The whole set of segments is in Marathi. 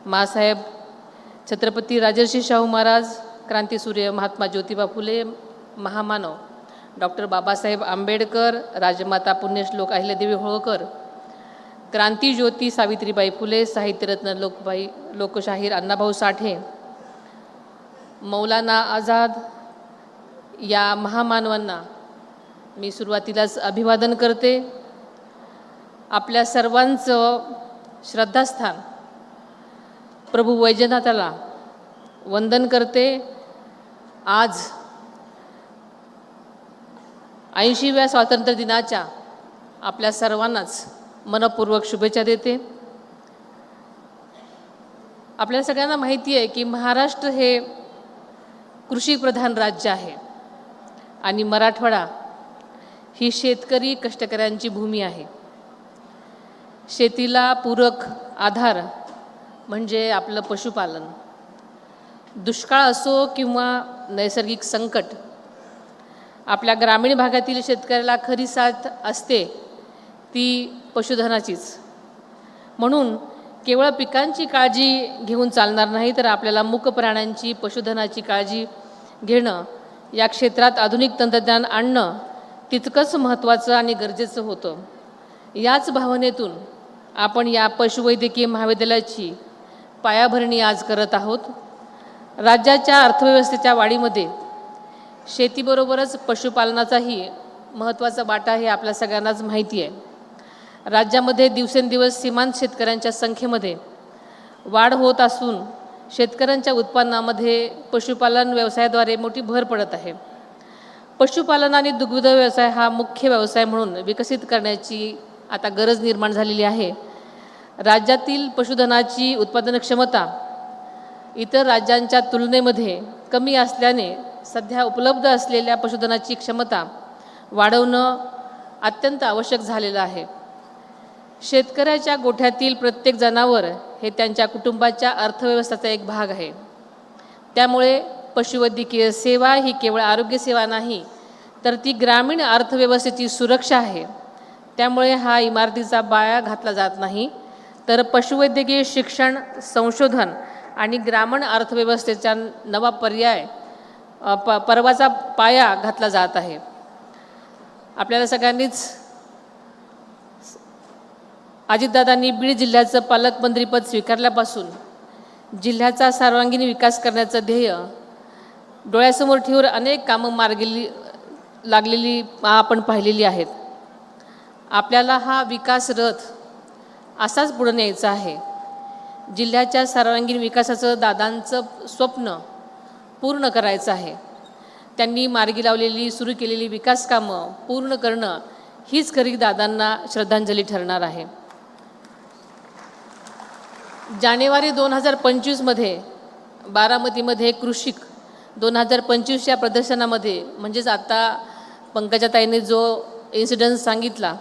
माँसाहेब छत्रपती राजर्षी शाहू महाराज, क्रांतीसूर्य महात्मा ज्योतिबा फुले, महामानव डॉक्टर बाबासाहेब आंबेडकर, राजमाता पुण्यश्लोक अहिल्यादेवी होळकर, क्रांतीज्योती सावित्रीबाई फुले, साहित्यरत्न लोकशाहीर अण्णाभाऊ साठे, मौलाना आझाद या महामानवांना मी सुरुवातीलाच अभिवादन करते. आपल्या सर्वांचं श्रद्धास्थान प्रभू वैजनाथाला वंदन करते. आज 80व्या स्वातंत्र्य दिनाच्या आपल्या सर्वांनाच मनपूर्वक शुभेच्छा देते. आपल्या सगळ्यांना माहिती आहे की महाराष्ट्र हे कृषीप्रधान राज्य आहे आणि मराठवाडा ही शेतकरी कष्टकऱ्यांची भूमी आहे. शेतीला पूरक आधार म्हणजे आपलं पशुपालन. दुष्काळ असो किंवा नैसर्गिक संकट, आपल्या ग्रामीण भागातील शेतकऱ्याला खरी साथ असते ती पशुधनाचीच. म्हणून केवळ पिकांची काळजी घेऊन चालणार नाही, तर आपल्याला मूक प्राण्यांची, पशुधनाची काळजी घेणं, या क्षेत्रात आधुनिक तंत्रज्ञान आणणं तितकंच महत्त्वाचं आणि गरजेचं होतं. याच भावनेतून आपण या पशुवैद्यकीय महाविद्यालयाची पायाभरणी आज करत आहोत. राज्याच्या अर्थव्यवस्थेच्या वाढीमध्ये शेतीबरोबरच पशुपालनाचाही महत्त्वाचा वाटा हे आपल्या सगळ्यांनाच माहिती आहे. राज्यामध्ये दिवसेंदिवस सीमांत शेतकऱ्यांच्या संख्येमध्ये वाढ होत असून शेतकऱ्यांच्या उत्पन्नामध्ये पशुपालन व्यवसायाद्वारे मोठी भर पडत आहे. पशुपालन आणि दुग्ध व्यवसाय हा मुख्य व्यवसाय म्हणून विकसित करण्याची आता गरज निर्माण झालेली आहे. राज्यातील पशुधनाची उत्पादन क्षमता इतर राज्यांच्या तुलनेमध्ये कमी असल्याने सध्या उपलब्ध असलेल्या पशुधनाची क्षमता वाढवणं अत्यंत आवश्यक झालेलं आहे. शेतकऱ्याच्या गोठ्यातील प्रत्येक जनावर हे त्यांच्या कुटुंबाच्या अर्थव्यवस्थेचा एक भाग आहे. त्यामुळे पशुवैद्यकीय सेवा ही केवळ आरोग्यसेवा नाही, तर ती ग्रामीण अर्थव्यवस्थेची सुरक्षा आहे. त्यामुळे हा इमारतीचा पाया घातला जात नाही, तर पशुवैद्यकीय शिक्षण, संशोधन आणि ग्रामीण अर्थव्यवस्थेचा नवा पर्याय पर्वाचा पाया घातला जात आहे. आपल्याला सगळ्यांनीच अजितदादांनी बीड जिल्ह्याचं पालकमंत्रीपद स्वीकारल्यापासून जिल्ह्याचा सर्वांगीण विकास करण्याचं ध्येय डोळ्यासमोर ठेवून अनेक कामं मार्गी लागलेली आपण पाहिलेली आहेत. आपल्याला हा विकास रथ असाच पुढे न्यायचा आहे. जिल्ह्याच्या सर्वांगीण विकासाचं दादांचं स्वप्न पूर्ण करायचं आहे. त्यांनी मार्गी लावलेली, सुरू केलेली विकास कामं पूर्ण करणं हीच खरी दादांना श्रद्धांजली ठरणार आहे. जानेवारी 2025मध्ये बारामतीमध्ये कृषिक 2025 या प्रदर्शनामध्ये, म्हणजेच आता पंकजाताईंनी जो इन्सिडन्स सांगितला,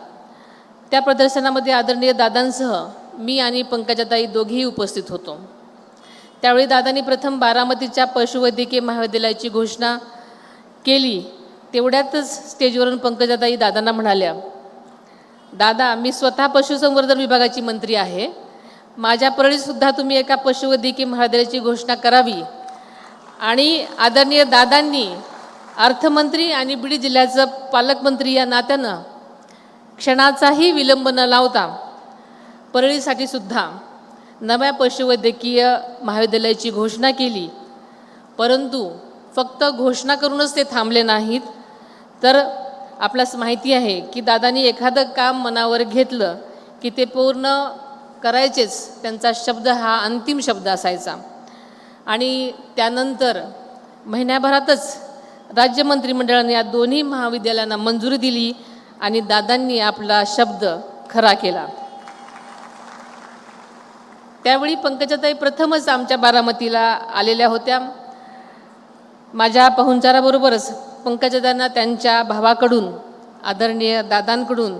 त्या प्रदर्शनामध्ये आदरणीय दादांसह मी आणि पंकजाताई दोघेही उपस्थित होतो. त्यावेळी दादांनी प्रथम बारामतीच्या पशुवैद्यकीय महाविद्यालयाची घोषणा केली. तेवढ्यातच स्टेजवरून पंकजाताई दादांना म्हणाल्या, दादा, मी स्वतः पशुसंवर्धन विभागाची मंत्री आहे. माझ्या परळीसुद्धा तुम्ही एका पशुवैद्यकीय महाविद्यालयाची घोषणा करावी. आणि आदरणीय दादांनी अर्थमंत्री आणि बीड जिल्ह्याचं पालकमंत्री या नात्यानं क्षणाचाही विलंब न लावता परळीसाठी सुद्धा नव्या पशुवैद्यकीय महाविद्यालयाची घोषणा केली. परंतु फक्त घोषणा करूनच ते थांबले नाहीत, तर आपल्यास माहिती आहे की दादांनी एखादं काम मनावर घेतलं की ते पूर्ण करायचेच. त्यांचा शब्द हा अंतिम शब्द असायचा. आणि त्यानंतर महिन्याभरातच राज्य मंत्रिमंडळाने या दोन्ही महाविद्यालयांना मंजुरी दिली आणि दादांनी आपला शब्द खरा केला. त्यावेळी पंकजाताई प्रथमच आमच्या बारामतीला आलेल्या होत्या. माझ्या पाहुणचाराबरोबरच पंकजाताईंना त्यांच्या भावाकडून, आदरणीय दादांकडून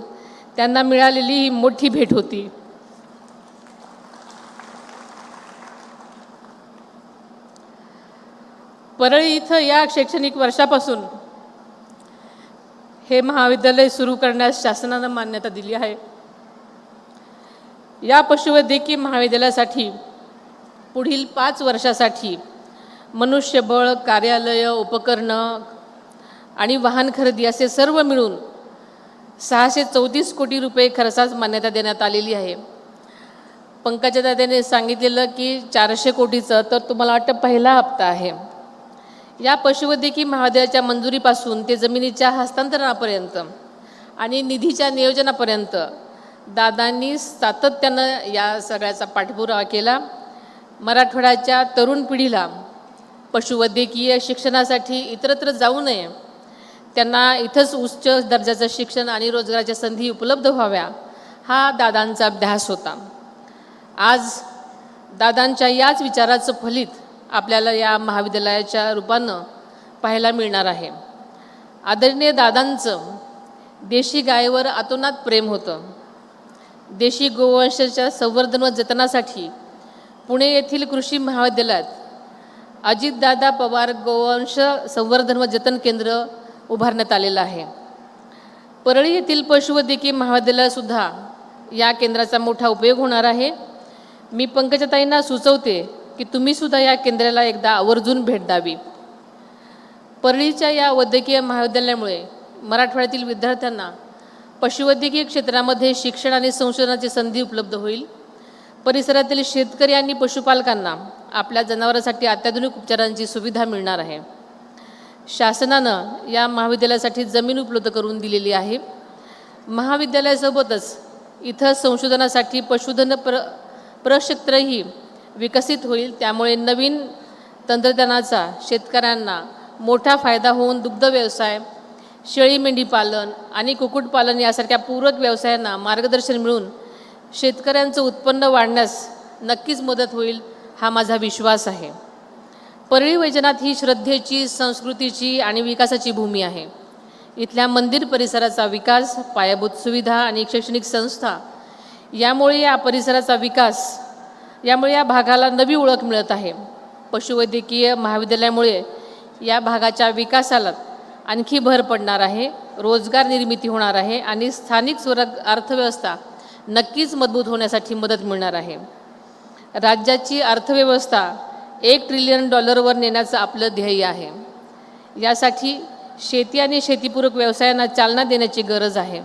त्यांना मिळालेली ही मोठी भेट होती. परळी इथं या शैक्षणिक वर्षापासून हे महाविद्यालय सुरू करण्यास शासनानं मान्यता दिली आहे. या पशुवैद्यकीय महाविद्यालयासाठी पुढील 5 वर्षासाठी मनुष्यबळ, कार्यालय, उपकरणं आणि वाहन खरेदी असे सर्व मिळून 634 कोटी रुपये खर्चास मान्यता देण्यात आलेली आहे. पंकजाताईने सांगितलेलं की 400 कोटीचं, तर तुम्हाला वाटतं पहिला हप्ता आहे. या पशुवैद्यकीय महाविद्यालयाच्या मंजुरीपासून ते जमिनीच्या हस्तांतरणापर्यंत आणि निधीच्या नियोजनापर्यंत दादांनी सातत्यानं या सगळ्याचा पाठपुरावा केला. मराठवाड्याच्या तरुण पिढीला पशुवैद्यकीय शिक्षणासाठी इतरत्र जाऊ नये, त्यांना इथंच उच्च दर्जाचं शिक्षण आणि रोजगाराच्या संधी उपलब्ध व्हाव्या, हा दादांचा ध्यास होता. आज दादांच्या याच विचाराचं फलित आपल्याला या महाविद्यालयाच्या रूपानं पाहायला मिळणार आहे. आदरणीय दादांचं देशी गायीवर अतोनात प्रेम होतं. देशी गोवंशाच्या संवर्धन व जतनासाठी पुणे येथील कृषी महाविद्यालयात अजितदादा पवार गोवंश संवर्धन व जतन केंद्र उभारण्यात आलेलं आहे. परळी येथील पशुवैद्यकीय महाविद्यालयातसुद्धा या केंद्राचा मोठा उपयोग होणार आहे. मी पंकजाताईंना सुचवते की तुम्हीसुद्धा या केंद्राला एकदा आवर्जून भेट द्यावी. परळीच्या या वैद्यकीय महाविद्यालयामुळे मराठवाड्यातील विद्यार्थ्यांना पशुवैद्यकीय क्षेत्रामध्ये शिक्षण आणि संशोधनाची संधी उपलब्ध होईल. परिसरातील शेतकरी आणि पशुपालकांना आपल्या जनावरांसाठी अत्याधुनिक उपचारांची सुविधा मिळणार आहे. शासनानं या महाविद्यालयासाठी जमीन उपलब्ध करून दिलेली आहे. महाविद्यालयासोबतच इथं संशोधनासाठी पशुधन प्रक्षेत्रही विकसित होईल. त्यामुळे नवीन तंत्रज्ञानाचा शेतकऱ्यांना मोठा फायदा होऊन दुग्ध व्यवसाय, शेळी मेंढी पालन आणि कुक्कुटपालन यासारख्या पूरक व्यवसायांना मार्गदर्शन मिळून शेतकऱ्यांचं उत्पन्न वाढण्यास नक्कीच मदत होईल, हा माझा विश्वास आहे. परळी वैजनाथ ही श्रद्धेची, संस्कृतीची आणि विकासाची भूमी आहे. इथल्या मंदिर परिसराचा विकास, पायाभूत सुविधा आणि शैक्षणिक संस्था यामुळे या भागाला नवी ओळख मिळत आहे. पशुवैद्यकीय महाविद्यालयामुळे या भागाच्या विकासाला आणखी भर पडणार आहे, रोजगार निर्मिती होणार आहे आणि स्थानिक अर्थव्यवस्था नक्कीच मजबूत होण्यासाठी मदत मिळणार आहे. राज्याची अर्थव्यवस्था $1 ट्रिलियन नेण्याचं आपलं ध्येय आहे. यासाठी शेती आणि शेतीपूरक व्यवसायांना चालना देण्याची गरज आहे.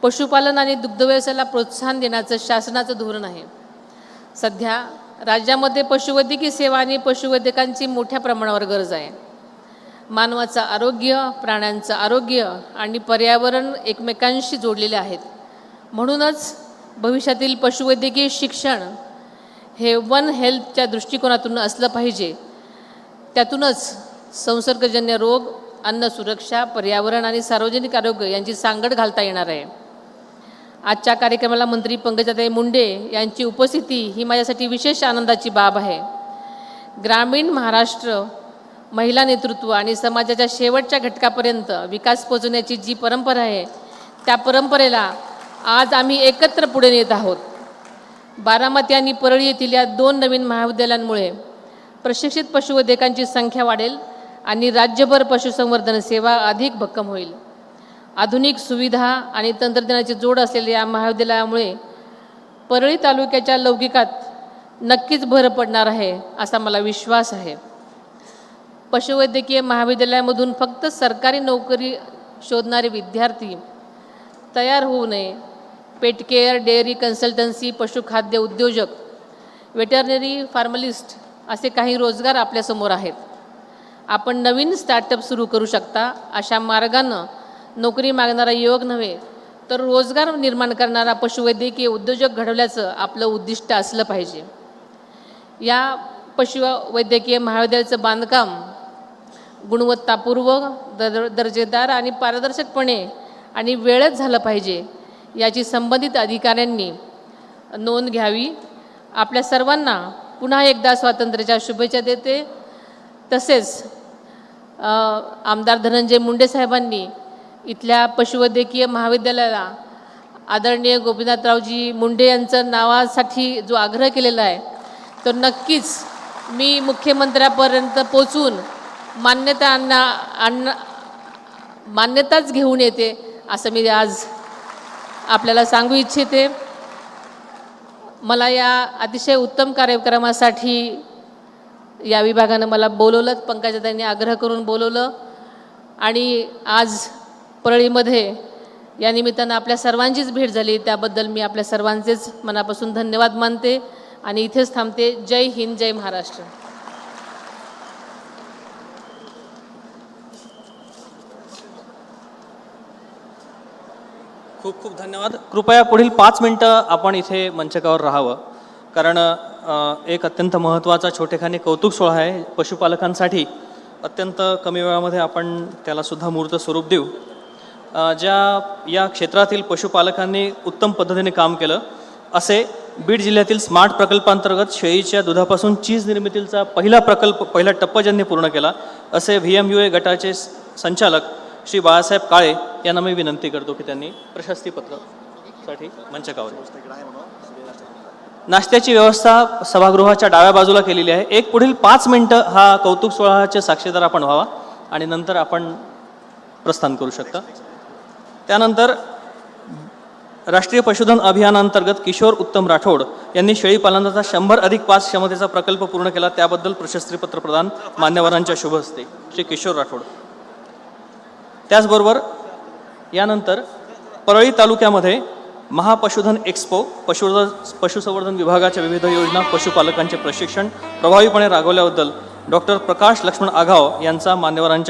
पशुपालन आणि दुग्धव्यवसायाला प्रोत्साहन देण्याचं शासनाचं धोरण आहे. सध्या राज्यामध्ये पशुवैद्यकीय सेवा आणि पशुवैद्यकांची मोठ्या प्रमाणावर गरज आहे. मानवाचं आरोग्य, प्राण्यांचं आरोग्य आणि पर्यावरण एकमेकांशी जोडलेले आहेत. म्हणूनच भविष्यातील पशुवैद्यकीय शिक्षण हे वन हेल्थच्या दृष्टिकोनातून असलं पाहिजे. त्यातूनच संसर्गजन्य रोग, अन्न सुरक्षा, पर्यावरण आणि सार्वजनिक आरोग्य यांची सांगड घालता येणार आहे. आजच्या कार्यक्रमाला मंत्री पंकजाताई मुंडे यांची उपस्थिती ही माझ्यासाठी विशेष आनंदाची बाब आहे. ग्रामीण महाराष्ट्र महिला नेतृत्व आणि समाजाच्या शेवटच्या घटकापर्यंत विकास पोहोचवण्याची जी परंपरा आहे, त्या परंपरेला आज आम्ही एकत्र पुढे नेत आहोत. बारामती आणि परळी येथील या 2 नवीन महाविद्यालयांमुळे प्रशिक्षित पशुवैद्यकांची संख्या वाढेल आणि राज्यभर पशुसंवर्धन सेवा अधिक भक्कम होईल. आधुनिक सुविधा आणि तंत्रज्ञानाची जोड असलेल्या या महाविद्यालयामुळे परळी तालुक्याच्या लौकिकात नक्कीच भर पडणार आहे, असा मला विश्वास आहे. पशुवैद्यकीय महाविद्यालयामधून फक्त सरकारी नोकरी शोधणारे विद्यार्थी तयार होऊ नये. पेटकेअर, डेअरी कन्सल्टन्सी, पशुखाद्य उद्योजक, वेटरनरी फार्मलिस्ट असे काही रोजगार आपल्यासमोर आहेत. आपण नवीन स्टार्टअप सुरू करू शकता. अशा मार्गानं नोकरी मागणारा युवक नव्हे तर रोजगार निर्माण करणारा पशुवैद्यकीय उद्योजक घडवल्याचं आपलं उद्दिष्ट असलं पाहिजे. या पशुवैद्यकीय महाविद्यालयाचं बांधकाम गुणवत्तापूर्वक, दर्जेदार आणि पारदर्शकपणे आणि वेळेत झालं पाहिजे, याची संबंधित अधिकाऱ्यांनी नोंद घ्यावी. आपल्या सर्वांना पुन्हा एकदा स्वातंत्र्याच्या शुभेच्छा देते. तसेच आमदार धनंजय मुंडे साहेबांनी इथल्या पशुवैद्यकीय महाविद्यालयाला आदरणीय गोपीनाथरावजी मुंडे यांच्या नावासाठी जो आग्रह केलेला आहे, तो नक्कीच मी मुख्यमंत्र्यापर्यंत पोचून मान्यताच घेऊन येते, असं मी आज आपल्याला सांगू इच्छिते. मला या अतिशय उत्तम कार्यक्रमासाठी या विभागानं मला बोलवलं, पंकजाताईंनी आग्रह करून बोलवलं आणि आज परळीमध्ये या निमित्तानं आपल्या सर्वांचीच भेट झाली, त्याबद्दल मी आपल्या सर्वांचेच मनापासून धन्यवाद मानते आणि इथेच थांबते. जय हिंद, जय महाराष्ट्र. खूप खूप धन्यवाद. कृपया पुढील 5 मिनिटं आपण इथे मंचकावर राहावं, कारण एक अत्यंत महत्त्वाचा छोटेखानी कौतुक सोहळा आहे पशुपालकांसाठी. अत्यंत कमी वेळामध्ये आपण त्यालासुद्धा मूर्त स्वरूप देऊ. ज्या या क्षेत्रातील पशुपालकांनी उत्तम पद्धतीने काम केलं, असे बीड जिल्ह्यातील स्मार्ट प्रकल्पांतर्गत शेळीच्या दुधापासून चीज निर्मितीचा पहिला टप्पा ज्यांनी पूर्ण केला, असे VMUA गटाचे संचालक श्री बाळासाहेब काळे यांना मी विनंती करतो की त्यांनी प्रशस्तीपत्रासाठी मंचकावर. नाश्त्याची व्यवस्था सभागृहाच्या डाव्या बाजूला केलेली आहे. एक पुढील 5 मिनिटं हा कौतुक सोहळ्याचे साक्षीदार आपण व्हावा आणि नंतर आपण प्रस्थान करू शकता. त्यानंतर राष्ट्रीय पशुधन अभियानांतर्गत किशोर उत्तम राठोड यांनी शेळीपालनाचा 100+5 क्षमतेचा प्रकल्प पूर्ण केला, त्याबद्दल प्रशस्तीपत्र प्रदान मान्यवरांच्या शुभ हस्ते श्री किशोर राठोड. त्याचबरोबर यानंतर परळी तालुक्यामध्ये महापशुधन एक्स्पो, पशुसंवर्धन विभागाच्या विविध योजना, पशुपालकांचे प्रशिक्षण प्रभावीपणे राबवल्याबद्दल डॉक्टर प्रकाश लक्ष्मण आघाव यांचा मान्यवरांच्या